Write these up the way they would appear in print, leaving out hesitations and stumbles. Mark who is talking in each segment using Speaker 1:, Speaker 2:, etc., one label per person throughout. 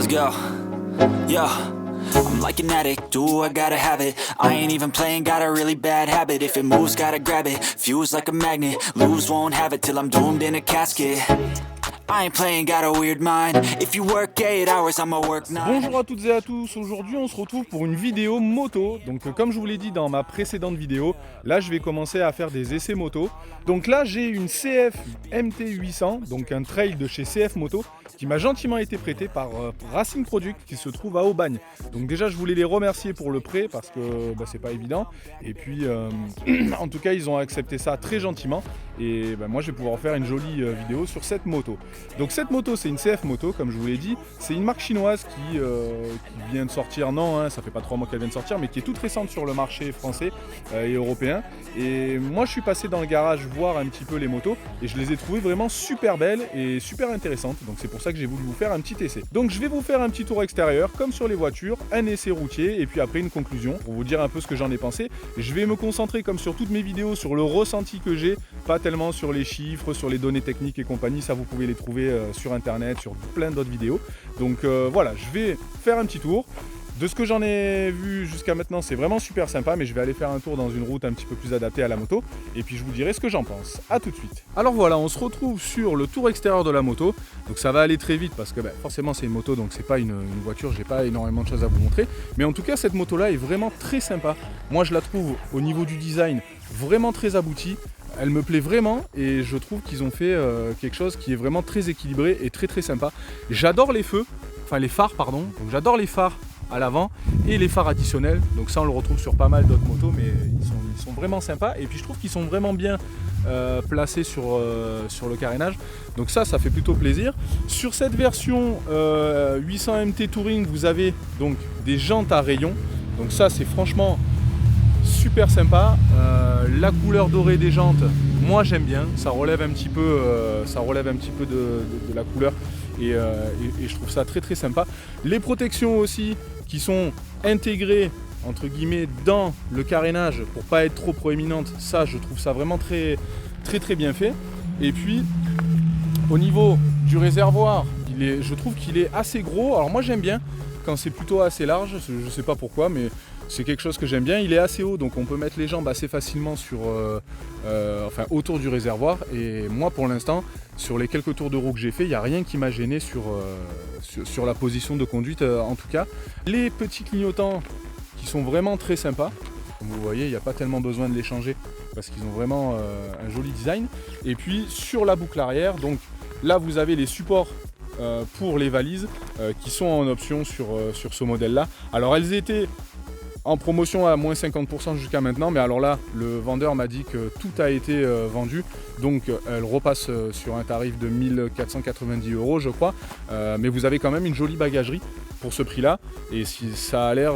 Speaker 1: let's go. Yo, I'm like an addict, do I gotta have it. I ain't even playing, got a really bad habit. If it moves, gotta grab it, fuse like a magnet. Lose, won't have it till I'm doomed in a casket. I ain't playing, got a weird mind. If you work 8 hours, I'ma work 9.
Speaker 2: Bonjour à toutes et à tous, aujourd'hui on se retrouve pour une vidéo moto. Donc comme je vous l'ai dit dans ma précédente vidéo, là je vais commencer à faire des essais moto. Donc là j'ai une CF MT800, donc un trail de chez CF Moto, qui m'a gentiment été prêté par Racing Product qui se trouve à Aubagne. Donc déjà je voulais les remercier pour le prêt parce que c'est pas évident. Et puis en tout cas ils ont accepté ça très gentiment. Et moi je vais pouvoir faire une jolie vidéo sur cette moto. Donc cette moto c'est une CF Moto comme je vous l'ai dit. C'est une marque chinoise qui vient de sortir, non ça fait pas 3 mois qu'elle vient de sortir, mais qui est toute récente sur le marché français et européen. Et moi je suis passé dans le garage voir un petit peu les motos et je les ai trouvées vraiment super belles et super intéressantes. Donc c'est pour ça que j'ai voulu vous faire un petit essai. Donc je vais vous faire un petit tour extérieur comme sur les voitures, un essai routier et puis après une conclusion pour vous dire un peu ce que j'en ai pensé. Je vais me concentrer comme sur toutes mes vidéos sur le ressenti que j'ai, pas tellement sur les chiffres, sur les données techniques et compagnie. Ça vous pouvez les trouver sur internet, sur plein d'autres vidéos. Donc voilà, je vais faire un petit tour. De ce que j'en ai vu jusqu'à maintenant, c'est vraiment super sympa, mais je vais aller faire un tour dans une route un petit peu plus adaptée à la moto, et puis je vous dirai ce que j'en pense. A tout de suite. Alors voilà, on se retrouve sur le tour extérieur de la moto, donc ça va aller très vite parce que forcément c'est une moto, donc c'est pas une voiture, j'ai pas énormément de choses à vous montrer, mais en tout cas cette moto-là est vraiment très sympa. Moi je la trouve au niveau du design vraiment très aboutie. Elle me plaît vraiment et je trouve qu'ils ont fait quelque chose qui est vraiment très équilibré et très très sympa. J'adore les phares, pardon, donc j'adore les phares à l'avant et les phares additionnels, donc ça on le retrouve sur pas mal d'autres motos, mais ils sont vraiment sympas et puis je trouve qu'ils sont vraiment bien placés sur le carénage, donc ça fait plutôt plaisir. Sur cette version 800 MT Touring, vous avez donc des jantes à rayons, donc ça c'est franchement super sympa. La couleur dorée des jantes, moi j'aime bien, ça relève un petit peu de la couleur et je trouve ça très très sympa. Les protections aussi qui sont intégrées entre guillemets dans le carénage pour pas être trop proéminente, ça je trouve ça vraiment très très très bien fait. Et puis au niveau du réservoir, je trouve qu'il est assez gros. Alors moi j'aime bien quand c'est plutôt assez large, je sais pas pourquoi, mais c'est quelque chose que j'aime bien. Il est assez haut, donc on peut mettre les jambes assez facilement autour du réservoir. Et moi, pour l'instant, sur les quelques tours de roue que j'ai fait, il n'y a rien qui m'a gêné sur la position de conduite, en tout cas. Les petits clignotants qui sont vraiment très sympas. Comme vous voyez, il n'y a pas tellement besoin de les changer parce qu'ils ont vraiment un joli design. Et puis sur la boucle arrière, donc là vous avez les supports pour les valises qui sont en option sur ce modèle là. Alors elles étaient en promotion à moins 50% jusqu'à maintenant, mais alors là le vendeur m'a dit que tout a été vendu, donc elle repasse sur un tarif de 1490 € je crois, mais vous avez quand même une jolie bagagerie pour ce prix là et ça a l'air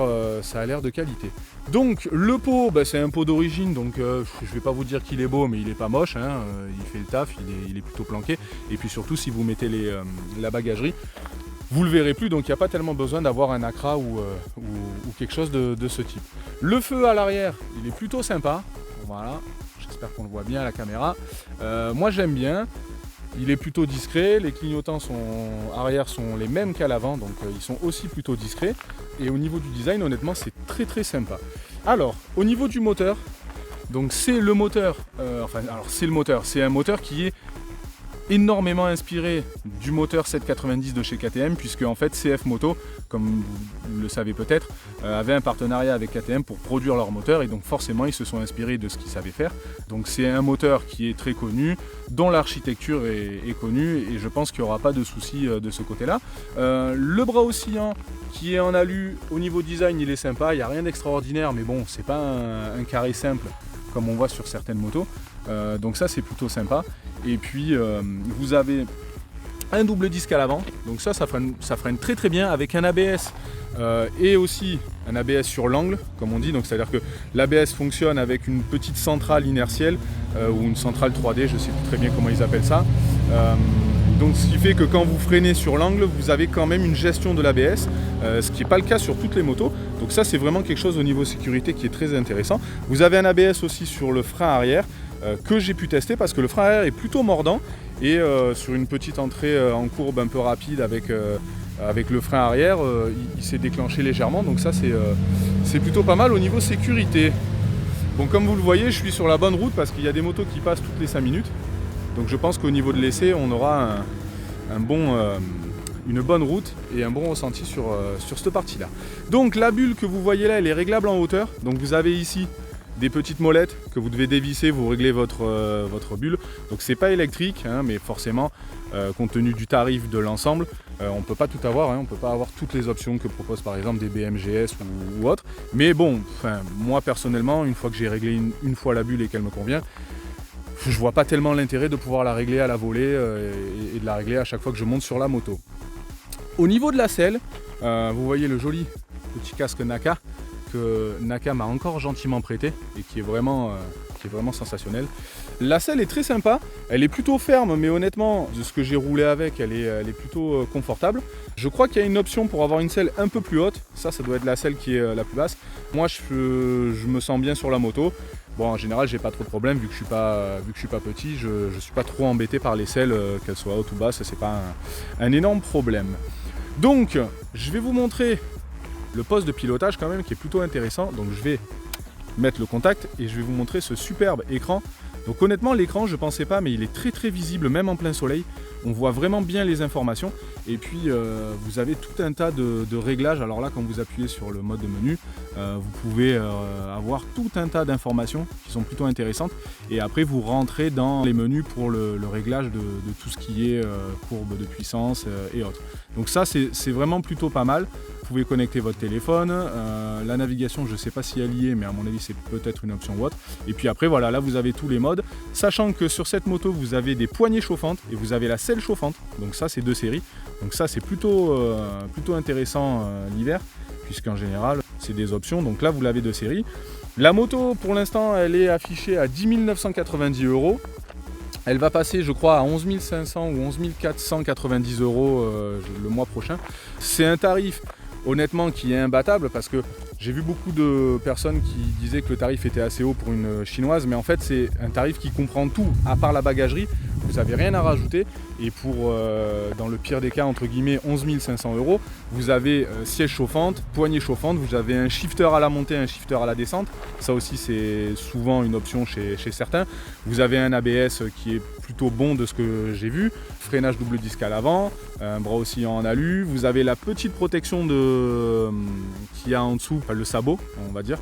Speaker 2: de qualité. Donc le pot, c'est un pot d'origine, donc je vais pas vous dire qu'il est beau, mais il est pas moche, hein, il fait le taf, il est plutôt planqué, et puis surtout si vous mettez la bagagerie, vous le verrez plus, donc il n'y a pas tellement besoin d'avoir un Accra ou quelque chose de ce type. Le feu à l'arrière, il est plutôt sympa, voilà, j'espère qu'on le voit bien à la caméra. Moi j'aime bien, il est plutôt discret, les clignotants arrière sont les mêmes qu'à l'avant, donc ils sont aussi plutôt discrets. Et au niveau du design, honnêtement, c'est très très sympa. Alors, au niveau du moteur, donc c'est le moteur, c'est un moteur qui est énormément inspiré du moteur 790 de chez KTM, puisque en fait CF Moto, comme vous le savez peut-être, avait un partenariat avec KTM pour produire leur moteur, et donc forcément ils se sont inspirés de ce qu'ils savaient faire. Donc c'est un moteur qui est très connu, dont l'architecture est connue, et je pense qu'il n'y aura pas de soucis de ce côté-là. Le bras oscillant qui est en alu, au niveau design il est sympa, il n'y a rien d'extraordinaire, mais bon, c'est pas un carré simple comme on voit sur certaines motos, donc ça c'est plutôt sympa. Et puis vous avez un double disque à l'avant, donc ça freine très très bien avec un ABS et aussi un ABS sur l'angle comme on dit, donc c'est à dire que l'ABS fonctionne avec une petite centrale inertielle ou une centrale 3D, je ne sais plus très bien comment ils appellent ça. Donc ce qui fait que quand vous freinez sur l'angle, vous avez quand même une gestion de l'ABS, ce qui n'est pas le cas sur toutes les motos. Donc ça c'est vraiment quelque chose au niveau sécurité qui est très intéressant. Vous avez un ABS aussi sur le frein arrière, que j'ai pu tester parce que le frein arrière est plutôt mordant et sur une petite entrée en courbe un peu rapide avec le frein arrière, il s'est déclenché légèrement, donc ça c'est plutôt pas mal au niveau sécurité. Bon, comme vous le voyez, je suis sur la bonne route parce qu'il y a des motos qui passent toutes les 5 minutes. Donc je pense qu'au niveau de l'essai, on aura une bonne route et un bon ressenti sur cette partie-là. Donc la bulle que vous voyez là, elle est réglable en hauteur. Donc vous avez ici des petites molettes que vous devez dévisser, vous réglez votre bulle. Donc c'est pas électrique, hein, mais forcément, compte tenu du tarif de l'ensemble, on ne peut pas tout avoir, hein, on ne peut pas avoir toutes les options que proposent par exemple des BMGS ou autres. Mais bon, moi personnellement, une fois que j'ai réglé une fois la bulle et qu'elle me convient, je vois pas tellement l'intérêt de pouvoir la régler à la volée et de la régler à chaque fois que je monte sur la moto. Au niveau de la selle, vous voyez le joli petit casque Naka que Naka m'a encore gentiment prêté et qui est vraiment sensationnel. La selle est très sympa, elle est plutôt ferme, mais honnêtement, de ce que j'ai roulé avec, elle est plutôt confortable. Je crois qu'il y a une option pour avoir une selle un peu plus haute, ça doit être la selle qui est la plus basse. Moi, je me sens bien sur la moto. Bon, en général, j'ai pas trop de problème vu que je suis pas petit, je suis pas trop embêté par les selles, qu'elles soient hautes ou basses, c'est pas un énorme problème. Donc, je vais vous montrer le poste de pilotage quand même qui est plutôt intéressant. Donc, je vais mettre le contact et je vais vous montrer ce superbe écran. Donc honnêtement, l'écran, je pensais pas, mais il est très très visible, même en plein soleil. On voit vraiment bien les informations. Et puis, vous avez tout un tas de réglages. Alors là, quand vous appuyez sur le mode de menu, vous pouvez avoir tout un tas d'informations qui sont plutôt intéressantes. Et après, vous rentrez dans les menus pour le réglage de tout ce qui est courbe de puissance et autres. Donc ça, c'est vraiment plutôt pas mal. Vous pouvez connecter votre téléphone. La navigation, je ne sais pas si elle y est, mais à mon avis, c'est peut-être une option ou autre. Et puis après, voilà, là, vous avez tous les modes. Sachant que sur cette moto, vous avez des poignées chauffantes et vous avez la selle chauffante. Donc ça, c'est 2 séries. Donc ça, c'est plutôt intéressant l'hiver, puisqu'en général, c'est des options. Donc là, vous l'avez 2 séries. La moto, pour l'instant, elle est affichée à 10 990 €. Elle va passer, je crois, à 11 500 ou 11 490 € le mois prochain. C'est un tarif, honnêtement, qui est imbattable parce que j'ai vu beaucoup de personnes qui disaient que le tarif était assez haut pour une chinoise, mais en fait, c'est un tarif qui comprend tout, à part la bagagerie. Vous n'avez rien à rajouter et pour, dans le pire des cas, entre guillemets, 11 500 €, vous avez siège chauffante, poignée chauffante, vous avez un shifter à la montée, un shifter à la descente. Ça aussi, c'est souvent une option chez certains. Vous avez un ABS qui est plutôt bon de ce que j'ai vu, freinage double disque à l'avant, un bras oscillant en alu. Vous avez la petite protection qu'il y a en dessous, le sabot, on va dire.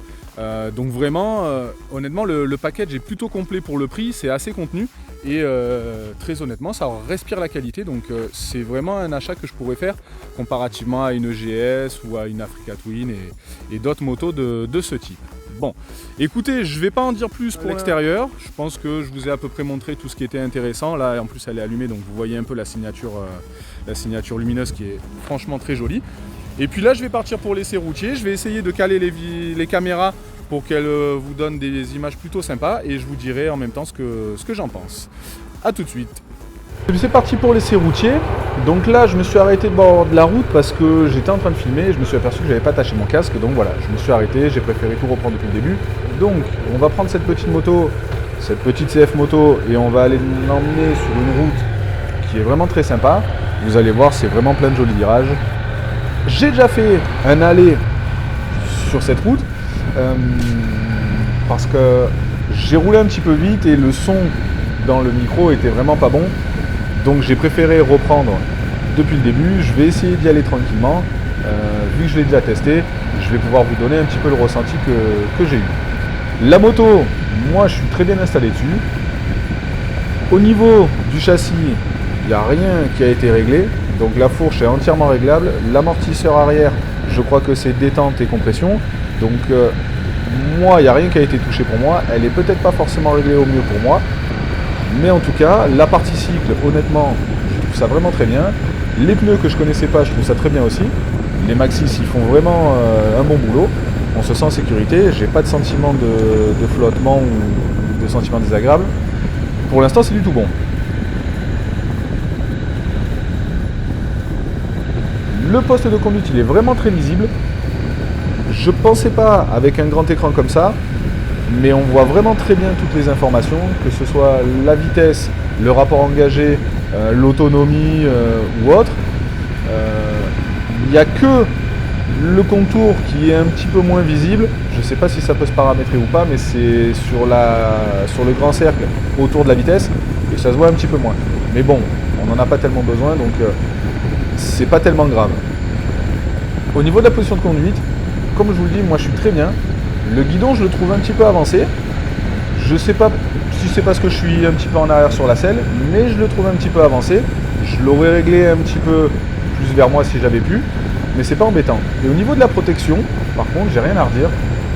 Speaker 2: Donc vraiment, honnêtement, le package est plutôt complet pour le prix, c'est assez contenu. Et très honnêtement, ça respire la qualité, donc c'est vraiment un achat que je pourrais faire comparativement à une EGS ou à une Africa Twin et d'autres motos de ce type. Bon, écoutez, je ne vais pas en dire plus pour l'extérieur, je pense que je vous ai à peu près montré tout ce qui était intéressant. Là, en plus, elle est allumée, donc vous voyez un peu la signature lumineuse qui est franchement très jolie. Et puis là, je vais partir pour l'essai routier, je vais essayer de caler les caméras pour qu'elle vous donne des images plutôt sympas et je vous dirai en même temps ce que j'en pense. A tout de suite. C'est parti pour l'essai routier. Donc là, je me suis arrêté de bord de la route parce que j'étais en train de filmer et je me suis aperçu que j'avais pas attaché mon casque. Donc voilà, je me suis arrêté, j'ai préféré tout reprendre depuis le début. Donc, on va prendre cette petite moto, cette petite CF moto et on va aller l'emmener sur une route qui est vraiment très sympa. Vous allez voir, c'est vraiment plein de jolis virages. J'ai déjà fait un aller sur cette route. Parce que j'ai roulé un petit peu vite et le son dans le micro était vraiment pas bon, donc j'ai préféré reprendre depuis le début. Je vais essayer d'y aller tranquillement, vu que je l'ai déjà testé, je vais pouvoir vous donner un petit peu le ressenti que j'ai eu. La moto, moi je suis très bien installé dessus. Au niveau du châssis, il n'y a rien qui a été réglé, donc la fourche est entièrement réglable. L'amortisseur arrière, je crois que c'est détente et compression. Donc moi, il n'y a rien qui a été touché pour moi. Elle est peut-être pas forcément réglée au mieux pour moi. Mais en tout cas, la partie cycle, honnêtement, je trouve ça vraiment très bien. Les pneus que je connaissais pas, je trouve ça très bien aussi. Les Maxxis, ils font vraiment un bon boulot. On se sent en sécurité. J'ai pas de sentiment de flottement ou de sentiment désagréable. Pour l'instant, c'est du tout bon. Le poste de conduite, il est vraiment très lisible. Je pensais pas, avec un grand écran comme ça, mais on voit vraiment très bien toutes les informations, que ce soit la vitesse, le rapport engagé, l'autonomie ou autre. Il n'y a que le contour qui est un petit peu moins visible. Je ne sais pas si ça peut se paramétrer ou pas, mais c'est sur le grand cercle autour de la vitesse et ça se voit un petit peu moins. Mais bon, on n'en a pas tellement besoin, donc c'est pas tellement grave. Au niveau de la position de conduite, comme je vous le dis, moi je suis très bien. Le guidon, je le trouve un petit peu avancé. Je ne sais pas si c'est parce que je suis un petit peu en arrière sur la selle, mais je le trouve un petit peu avancé. Je l'aurais réglé un petit peu plus vers moi si j'avais pu, mais c'est pas embêtant. Et au niveau de la protection, par contre, j'ai rien à redire.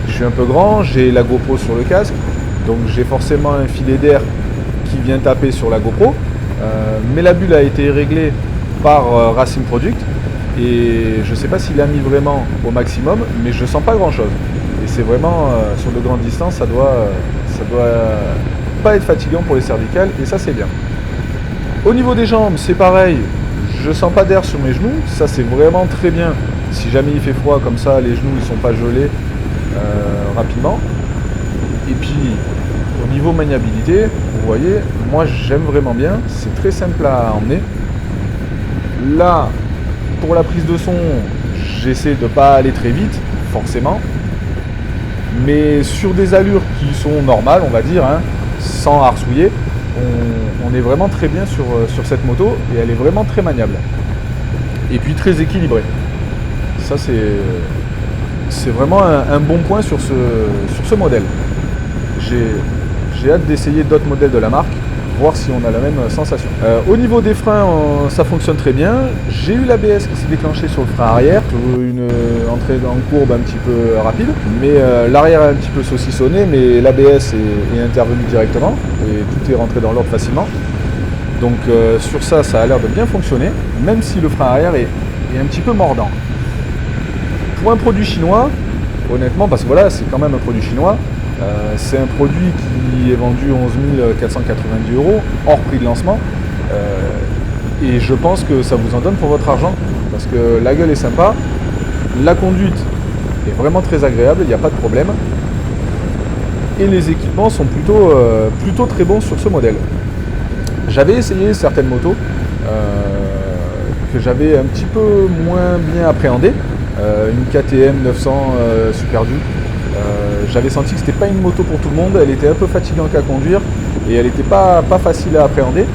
Speaker 2: Je suis un peu grand, j'ai la GoPro sur le casque, donc j'ai forcément un filet d'air qui vient taper sur la GoPro. Mais la bulle a été réglée par Racing Product et je ne sais pas s'il a mis vraiment au maximum, mais je sens pas grand chose. Et c'est vraiment sur de grandes distances, ça doit pas être fatigant pour les cervicales et ça c'est bien. Au niveau des jambes, c'est pareil, je sens pas d'air sur mes genoux, ça c'est vraiment très bien. Si jamais il fait froid comme ça, les genoux ils sont pas gelés rapidement. Et puis au niveau maniabilité, vous voyez, moi j'aime vraiment bien, c'est très simple à emmener. Là, pour la prise de son, j'essaie de pas aller très vite, forcément. Mais sur des allures qui sont normales, on va dire, hein, sans harsouiller, on est vraiment très bien sur cette moto et elle est vraiment très maniable. Et puis très équilibrée. Ça c'est vraiment un bon point sur ce modèle. J'ai hâte d'essayer d'autres modèles de la marque, voir si on a la même sensation. Au niveau des freins, ça fonctionne très bien. J'ai eu l'ABS qui s'est déclenché sur le frein arrière, une entrée en courbe un petit peu rapide, mais l'arrière est un petit peu saucissonné, mais l'ABS est intervenu directement et tout est rentré dans l'ordre facilement. Donc sur ça, ça a l'air de bien fonctionner, même si le frein arrière est un petit peu mordant. Pour un produit chinois, honnêtement, parce que voilà, c'est quand même un produit chinois, c'est un produit qui est vendu 11 490 € hors prix de lancement et je pense que ça vous en donne pour votre argent parce que la gueule est sympa, la conduite est vraiment très agréable, il n'y a pas de problème et les équipements sont plutôt très bons sur ce modèle. J'avais essayé certaines motos que j'avais un petit peu moins bien appréhendées, une KTM 900 Super Duke. J'avais senti que c'était pas une moto pour tout le monde, elle était un peu fatigante à conduire et elle n'était pas facile à appréhender.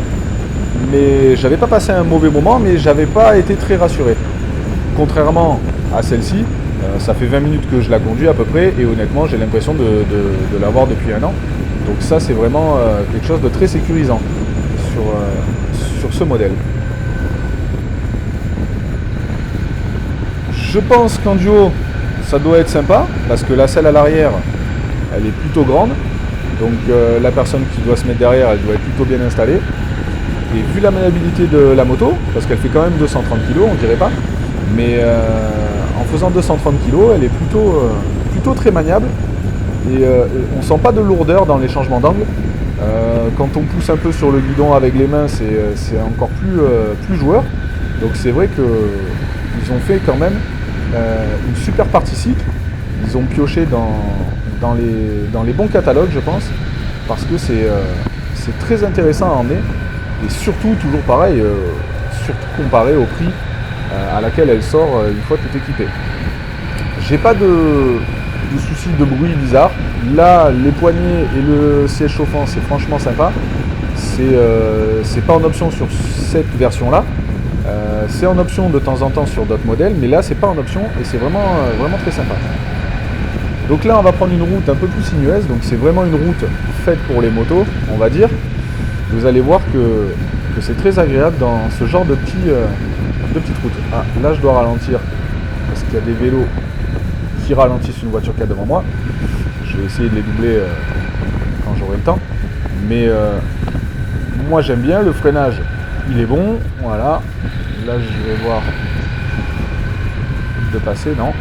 Speaker 2: Mais j'avais pas passé un mauvais moment, mais j'avais pas été très rassuré. Contrairement à celle-ci, ça fait 20 minutes que je la conduis à peu près et honnêtement j'ai l'impression de l'avoir depuis un an. Donc ça c'est vraiment quelque chose de très sécurisant sur ce modèle. Je pense qu'en duo, ça doit être sympa, parce que la selle à l'arrière, elle est plutôt grande. Donc la personne qui doit se mettre derrière, elle doit être plutôt bien installée. Et vu la maniabilité de la moto, parce qu'elle fait quand même 230 kg, on dirait pas, mais en faisant 230 kg, elle est plutôt très maniable. Et on sent pas de lourdeur dans les changements d'angle. Quand on pousse un peu sur le guidon avec les mains, c'est encore plus joueur. Donc c'est vrai qu'ils ont fait quand même une super partie cycle. Ils ont pioché dans les bons catalogues, je pense, parce que c'est très intéressant à emmener et surtout, toujours pareil, surtout comparé au prix à laquelle elle sort une fois tout équipée. J'ai pas de soucis de bruit bizarre. Là, les poignées et le siège chauffant, c'est franchement sympa. C'est pas en option sur cette version-là. C'est en option de temps en temps sur d'autres modèles, mais là c'est pas en option et c'est vraiment très sympa. Donc là on va prendre une route un peu plus sinueuse, donc c'est vraiment une route faite pour les motos, on va dire. Vous allez voir que c'est très agréable dans ce genre de petites routes. Ah, là je dois ralentir parce qu'il y a des vélos qui ralentissent une voiture qui est devant moi. Je vais essayer de les doubler quand j'aurai le temps. Mais moi j'aime bien, le freinage il est bon, voilà. Là je vais voir de passer, non.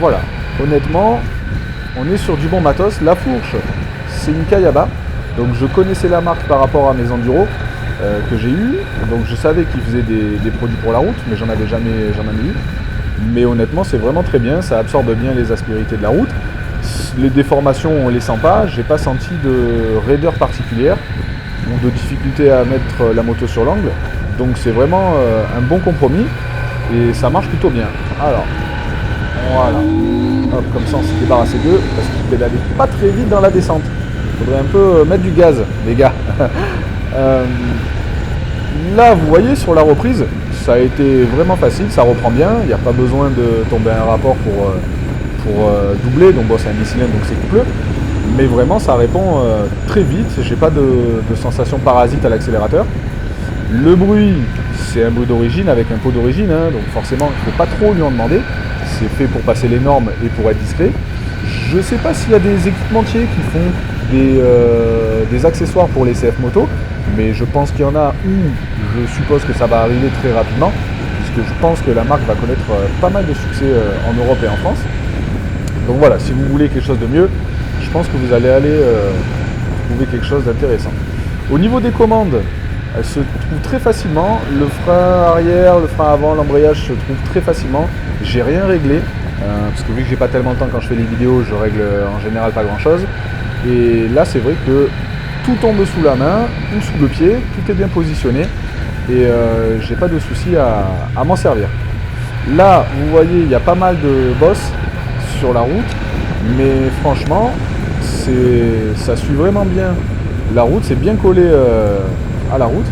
Speaker 2: Voilà, honnêtement, on est sur du bon matos. La fourche, c'est une Kayaba, donc je connaissais la marque par rapport à mes enduros que j'ai eu, donc je savais qu'ils faisaient des produits pour la route, mais j'en avais jamais eu. Mais honnêtement, c'est vraiment très bien, ça absorbe bien les aspérités de la route. les déformations on les sent pas, j'ai pas senti de raideur particulière ou de difficulté à mettre la moto sur l'angle. Donc c'est vraiment un bon compromis et ça marche plutôt bien. Alors, voilà. Hop, comme ça on s'est débarrassé d'eux parce qu'ils pédalaient pas très vite dans la descente. Faudrait un peu mettre du gaz, les gars. Là, vous voyez, sur la reprise, ça a été vraiment facile, ça reprend bien. Il n'y a pas besoin de tomber un rapport pour doubler. Donc bon, c'est un bi-cylindre, donc c'est coupleux. Mais vraiment, ça répond très vite. J'ai pas de sensation parasite à l'accélérateur. Le bruit, c'est un bruit d'origine avec un pot d'origine, hein, donc forcément, il ne faut pas trop lui en demander. C'est fait pour passer les normes et pour être discret. Je ne sais pas s'il y a des équipementiers qui font des accessoires pour les CF moto, mais je pense qu'il y en a où je suppose que ça va arriver très rapidement, puisque je pense que la marque va connaître pas mal de succès en Europe et en France. Donc voilà, si vous voulez quelque chose de mieux, je pense que vous allez aller trouver quelque chose d'intéressant. Au niveau des commandes, elles se trouvent très facilement. Le frein arrière, le frein avant, l'embrayage se trouvent très facilement. J'ai rien réglé, parce que vu que j'ai pas tellement de temps quand je fais les vidéos, je règle en général pas grand chose. Et là c'est vrai que tout tombe sous la main ou sous le pied, tout est bien positionné et j'ai pas de souci à m'en servir. Là vous voyez il y a pas mal de bosses sur la route, mais franchement ça suit vraiment bien la route, c'est bien collé à la route.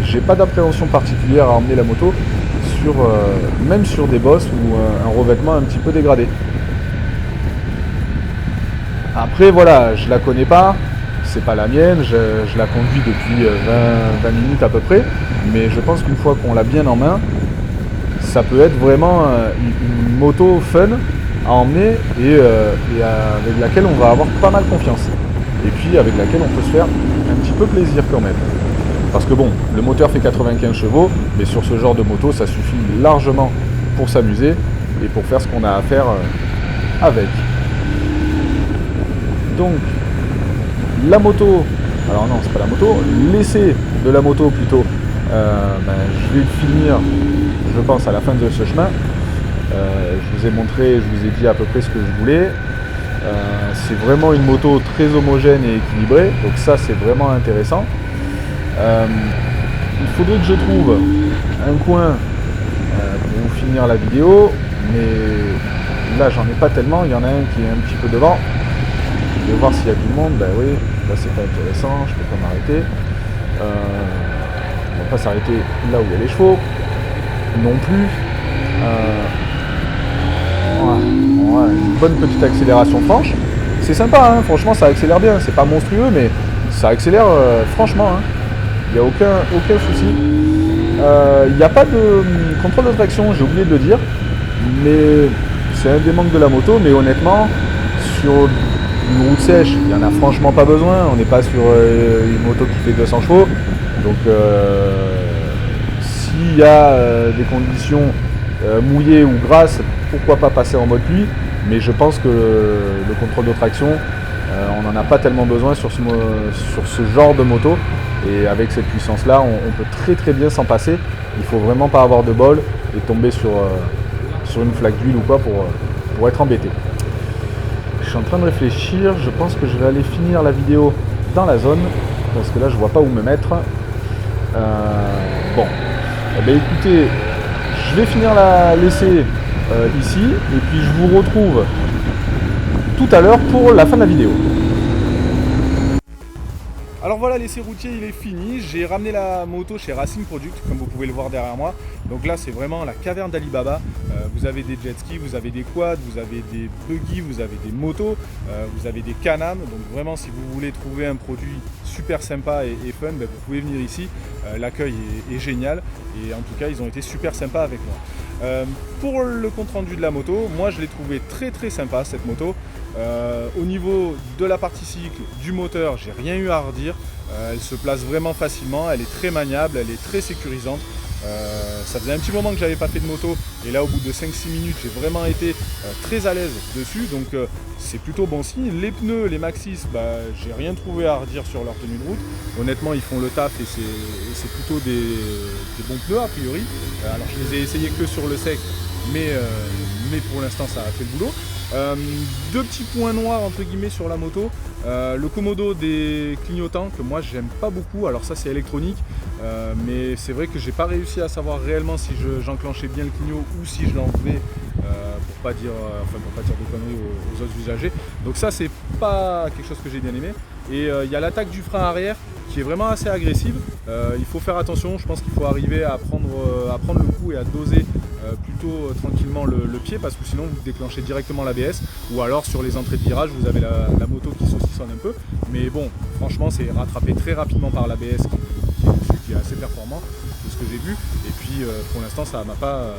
Speaker 2: J'ai pas d'appréhension particulière à emmener la moto même sur des bosses ou un revêtement un petit peu dégradé. Après voilà, je la connais pas, c'est pas la mienne, je la conduis depuis 20 minutes à peu près, mais je pense qu'une fois qu'on l'a bien en main, ça peut être vraiment une moto fun à emmener et avec laquelle on va avoir pas mal confiance. Et puis avec laquelle on peut se faire un petit peu plaisir quand même. Parce que bon, le moteur fait 95 chevaux, mais sur ce genre de moto, ça suffit largement pour s'amuser et pour faire ce qu'on a à faire avec. Donc, la moto, alors non, c'est pas la moto, l'essai de la moto plutôt, je vais le finir, je pense, à la fin de ce chemin. Je vous ai montré, je vous ai dit à peu près ce que je voulais. C'est vraiment une moto très homogène et équilibrée, donc ça c'est vraiment intéressant. Il faudrait que je trouve un coin pour vous finir la vidéo, mais là j'en ai pas tellement, il y en a un qui est un petit peu devant. Je vais voir s'il y a du monde, ben oui, là c'est pas intéressant, je peux pas m'arrêter. On va pas s'arrêter là où il y a les chevaux, non plus. Voilà, une bonne petite accélération franche. C'est sympa, hein, franchement ça accélère bien, c'est pas monstrueux, mais ça accélère franchement. Hein. Il n'y a aucun souci. Il n'y a pas de contrôle de traction, j'ai oublié de le dire, mais c'est un des manques de la moto, mais honnêtement, sur une route sèche, il n'y en a franchement pas besoin, on n'est pas sur une moto qui fait 200 chevaux, donc s'il y a des conditions mouillées ou grasses, pourquoi pas passer en mode pluie, mais je pense que le contrôle de traction, on n'en a pas tellement besoin sur ce genre de moto. Et avec cette puissance là, on peut très très bien s'en passer. Il faut vraiment pas avoir de bol et tomber sur une flaque d'huile ou quoi pour être embêté. Je suis en train de réfléchir, je pense que je vais aller finir la vidéo dans la zone, parce que là je vois pas où me mettre. Bon, eh bien, écoutez, je vais finir l'essai ici, et puis je vous retrouve tout à l'heure pour la fin de la vidéo. Alors voilà, l'essai routier il est fini, j'ai ramené la moto chez Racing Product, comme vous pouvez le voir derrière moi. Donc là c'est vraiment la caverne d'Alibaba, vous avez des jet skis, vous avez des quads, vous avez des buggy, vous avez des motos, vous avez des Can-Am. Donc vraiment si vous voulez trouver un produit super sympa et fun, vous pouvez venir ici, l'accueil est génial et en tout cas ils ont été super sympas avec moi. Pour le compte rendu de la moto, moi je l'ai trouvé très très sympa cette moto. Au niveau de la partie cycle, du moteur, j'ai rien eu à redire. Elle se place vraiment facilement, elle est très maniable, elle est très sécurisante. Ça faisait un petit moment que j'avais pas fait de moto et là au bout de 5-6 minutes j'ai vraiment été très à l'aise dessus, donc c'est plutôt bon signe. Les pneus, les Maxxis, j'ai rien trouvé à redire sur leur tenue de route. Honnêtement ils font le taf et c'est plutôt des bons pneus a priori. Alors je les ai essayés que sur le sec, mais pour l'instant ça a fait le boulot. Deux petits points noirs entre guillemets sur la moto, le commodo des clignotants que moi j'aime pas beaucoup, alors ça c'est électronique, mais c'est vrai que j'ai pas réussi à savoir réellement si j'enclenchais bien le clignot ou si je l'enlevais pour pas dire de conneries aux autres usagers. Donc ça c'est pas quelque chose que j'ai bien aimé. Et il y a l'attaque du frein arrière qui est vraiment assez agressive. Il faut faire attention, je pense qu'il faut arriver à prendre le coup et à doser plutôt tranquillement le pied, parce que sinon vous déclenchez directement l'ABS, ou alors sur les entrées de virage vous avez la moto qui saucissonne un peu. Mais bon, franchement c'est rattrapé très rapidement par l'ABS qui est assez performant de ce que j'ai vu. Et puis pour l'instant ça m'a pas...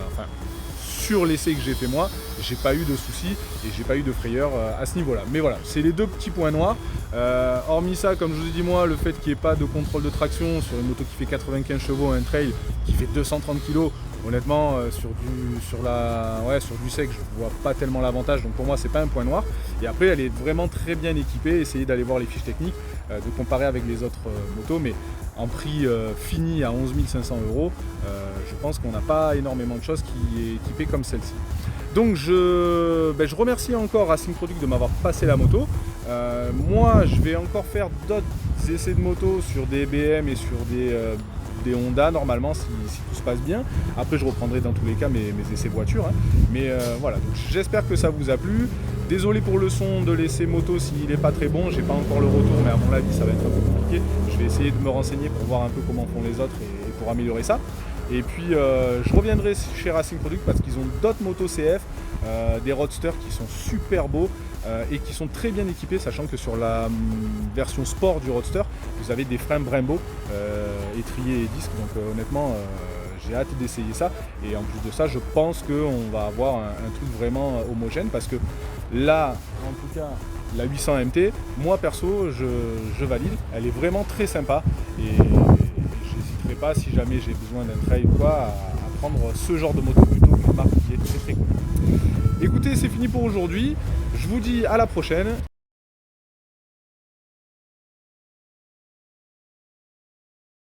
Speaker 2: sur l'essai que j'ai fait moi, j'ai pas eu de soucis et j'ai pas eu de frayeur à ce niveau là. Mais voilà, c'est les deux petits points noirs. Hormis ça, comme je vous ai dit moi, le fait qu'il n'y ait pas de contrôle de traction sur une moto qui fait 95 chevaux, un trail qui fait 230 kg, honnêtement sur du sec je vois pas tellement l'avantage, donc pour moi c'est pas un point noir. Et après elle est vraiment très bien équipée, essayez d'aller voir les fiches techniques, de comparer avec les autres motos, mais en prix fini à 11 500 €, je pense qu'on n'a pas énormément de choses qui est équipée comme celle-ci. Donc je remercie encore Racing Product de m'avoir passé la moto. Moi je vais encore faire d'autres essais de moto sur des BM et sur des Honda normalement si tout se passe bien. Après je reprendrai dans tous les cas mes essais voitures, hein. Mais voilà, donc j'espère que ça vous a plu. Désolé pour le son de l'essai moto s'il n'est pas très bon, j'ai pas encore le retour, mais à mon avis ça va être un peu compliqué. Je vais essayer de me renseigner pour voir un peu comment font les autres et pour améliorer ça. Et puis je reviendrai chez Racing Product parce qu'ils ont d'autres motos CF, des roadsters qui sont super beaux et qui sont très bien équipés, sachant que sur la version sport du roadster, vous avez des freins Brembo, étriers et disques, donc honnêtement j'ai hâte d'essayer ça. Et en plus de ça, je pense qu'on va avoir un truc vraiment homogène, parce que là, en tout cas, la 800 MT, moi perso, je valide. Elle est vraiment très sympa et j'hésiterai pas, si jamais j'ai besoin d'un trail ou quoi, à prendre ce genre de moto plutôt qu'une marque qui est très très cool. Écoutez, c'est fini pour aujourd'hui. Je vous dis à la prochaine.